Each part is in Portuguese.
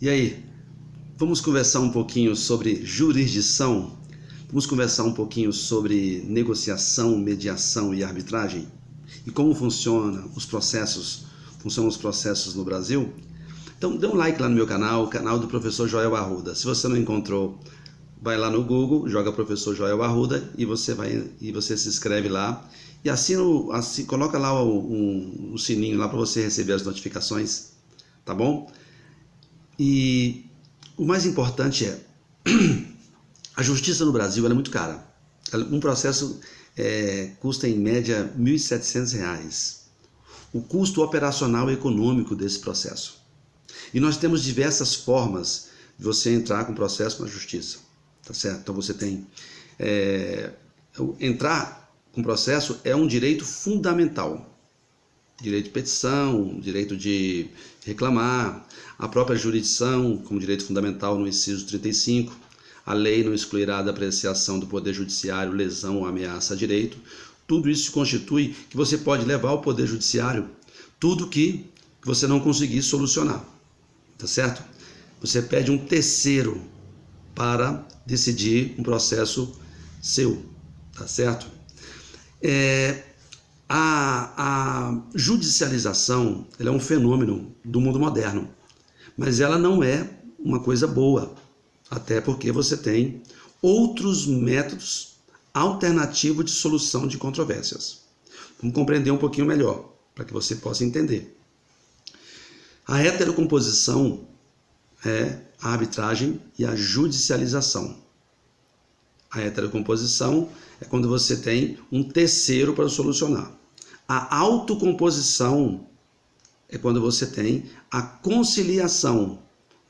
E aí, vamos conversar um pouquinho sobre jurisdição? Vamos conversar um pouquinho sobre negociação, mediação e arbitragem? E como funcionam os processos no Brasil? Então dê um like lá no meu canal, o canal do professor Joel Arruda. Se você não encontrou, vai lá no Google, joga professor Joel Arruda e você se inscreve lá. E coloca lá o sininho lá para você receber as notificações, tá bom? E o mais importante é, a justiça no Brasil ela é muito cara. Um processo custa em média R$ 1.700. O custo operacional e econômico desse processo. E nós temos diversas formas de você entrar com processo na justiça, tá certo? Então você tem, entrar com processo é um direito fundamental. Direito de petição, direito de reclamar, a própria jurisdição como direito fundamental no inciso 35, a lei não excluirá da apreciação do Poder Judiciário lesão ou ameaça a direito. Tudo isso constitui que você pode levar ao Poder Judiciário tudo que você não conseguir solucionar, tá certo? Você pede um terceiro para decidir um processo seu, tá certo? A judicialização ela é um fenômeno do mundo moderno, mas ela não é uma coisa boa, até porque você tem outros métodos alternativos de solução de controvérsias. Vamos compreender um pouquinho melhor, para que você possa entender. A heterocomposição é a arbitragem e a judicialização. A heterocomposição é quando você tem um terceiro para solucionar. A autocomposição é quando você tem a conciliação,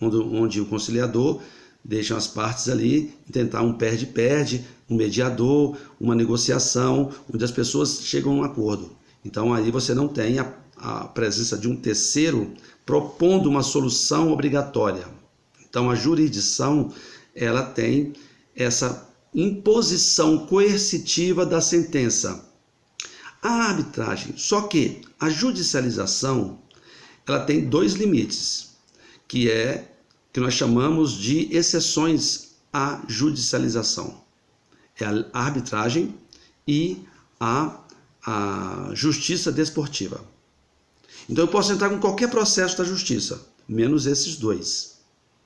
onde o conciliador deixa as partes ali tentar um perde-perde, um mediador, uma negociação, onde as pessoas chegam a um acordo. Então aí você não tem a presença de um terceiro propondo uma solução obrigatória. Então a jurisdição ela tem essa imposição coercitiva da sentença. A arbitragem, só que a judicialização ela tem dois limites, que nós chamamos de exceções à judicialização. É a arbitragem e a justiça desportiva. Então eu posso entrar com qualquer processo da justiça, menos esses dois.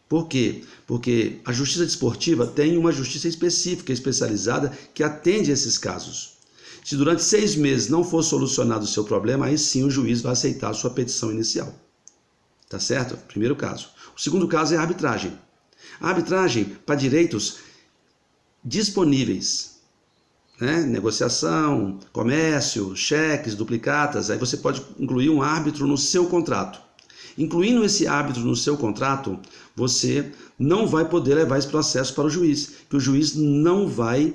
Por quê? Porque a justiça desportiva tem uma justiça específica, especializada, que atende a esses casos. Se durante 6 meses não for solucionado o seu problema, aí sim o juiz vai aceitar a sua petição inicial. Tá certo? Primeiro caso. O segundo caso é a arbitragem. A arbitragem para direitos disponíveis, né? Negociação, comércio, cheques, duplicatas, aí você pode incluir um árbitro no seu contrato. Incluindo esse árbitro no seu contrato, você não vai poder levar esse processo para o juiz, que o juiz não vai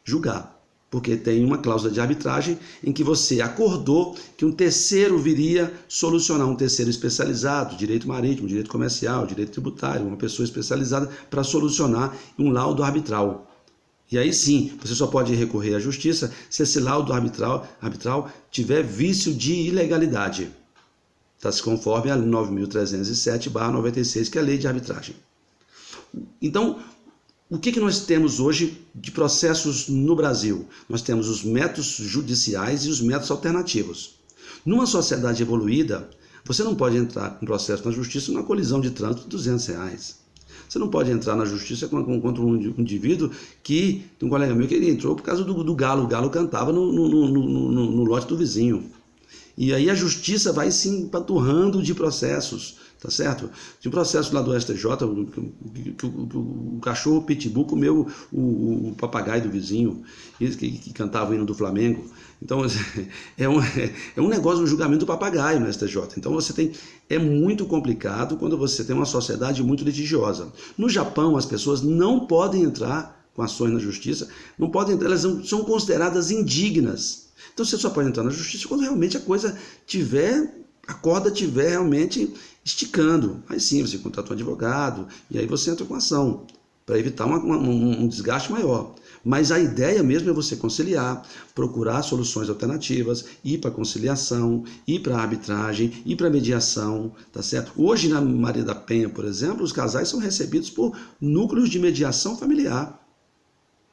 julgar, porque tem uma cláusula de arbitragem em que você acordou que um terceiro viria solucionar, um terceiro especializado, direito marítimo, direito comercial, direito tributário, uma pessoa especializada para solucionar um laudo arbitral. E aí sim, você só pode recorrer à justiça se esse laudo arbitral tiver vício de ilegalidade. Está-se conforme a 9.307/96, que é a lei de arbitragem. Então, o que nós temos hoje de processos no Brasil? Nós temos os métodos judiciais e os métodos alternativos. Numa sociedade evoluída, você não pode entrar com processo na justiça numa colisão de trânsito de R$200. Você não pode entrar na justiça contra um indivíduo que, tem um colega meu que ele entrou por causa do galo. O galo cantava no lote do vizinho. E aí a justiça vai se empanturrando de processos, tá certo? Tinha um processo lá do STJ, que o cachorro pitbull comeu o papagaio do vizinho, que cantava o hino do Flamengo. Então é um negócio, um julgamento do papagaio no STJ. Então é muito complicado quando você tem uma sociedade muito litigiosa. No Japão, as pessoas não podem entrar com ações na justiça, não podem entrar, elas são consideradas indignas. Então você só pode entrar na justiça quando realmente a corda estiver realmente esticando. Aí sim, você contrata um advogado e aí você entra com ação, para evitar um desgaste maior. Mas a ideia mesmo é você conciliar, procurar soluções alternativas, ir para conciliação, ir para arbitragem, ir para mediação, tá certo? Hoje na Maria da Penha, por exemplo, os casais são recebidos por núcleos de mediação familiar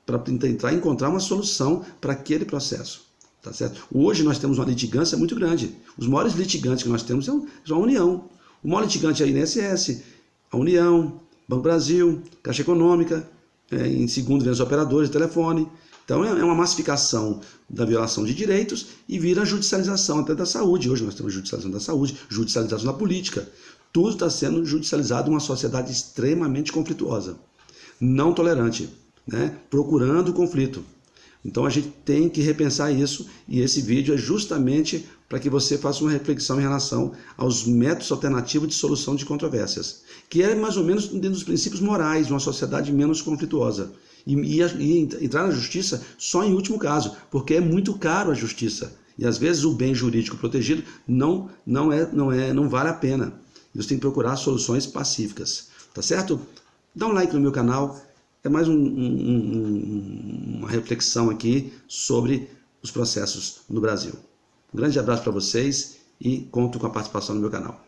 para tentar encontrar uma solução para aquele processo, tá certo? Hoje nós temos uma litigância muito grande. Os maiores litigantes que nós temos são a União. O maior litigante é a INSS, a União, Banco Brasil, Caixa Econômica, em segundo vem os operadores de telefone. Então é uma massificação da violação de direitos e vira judicialização até da saúde. Hoje nós temos judicialização da saúde, judicialização da política. Tudo está sendo judicializado em uma sociedade extremamente conflituosa, não tolerante, né? Procurando o conflito. Então a gente tem que repensar isso, e esse vídeo é justamente para que você faça uma reflexão em relação aos métodos alternativos de solução de controvérsias, que é mais ou menos dentro dos princípios morais de uma sociedade menos conflituosa. E entrar na justiça só em último caso, porque é muito caro a justiça. E às vezes o bem jurídico protegido não vale a pena. Você tem que procurar soluções pacíficas. Tá certo? Dá um like no meu canal. É mais uma reflexão aqui sobre os processos no Brasil. Um grande abraço para vocês e conto com a participação no meu canal.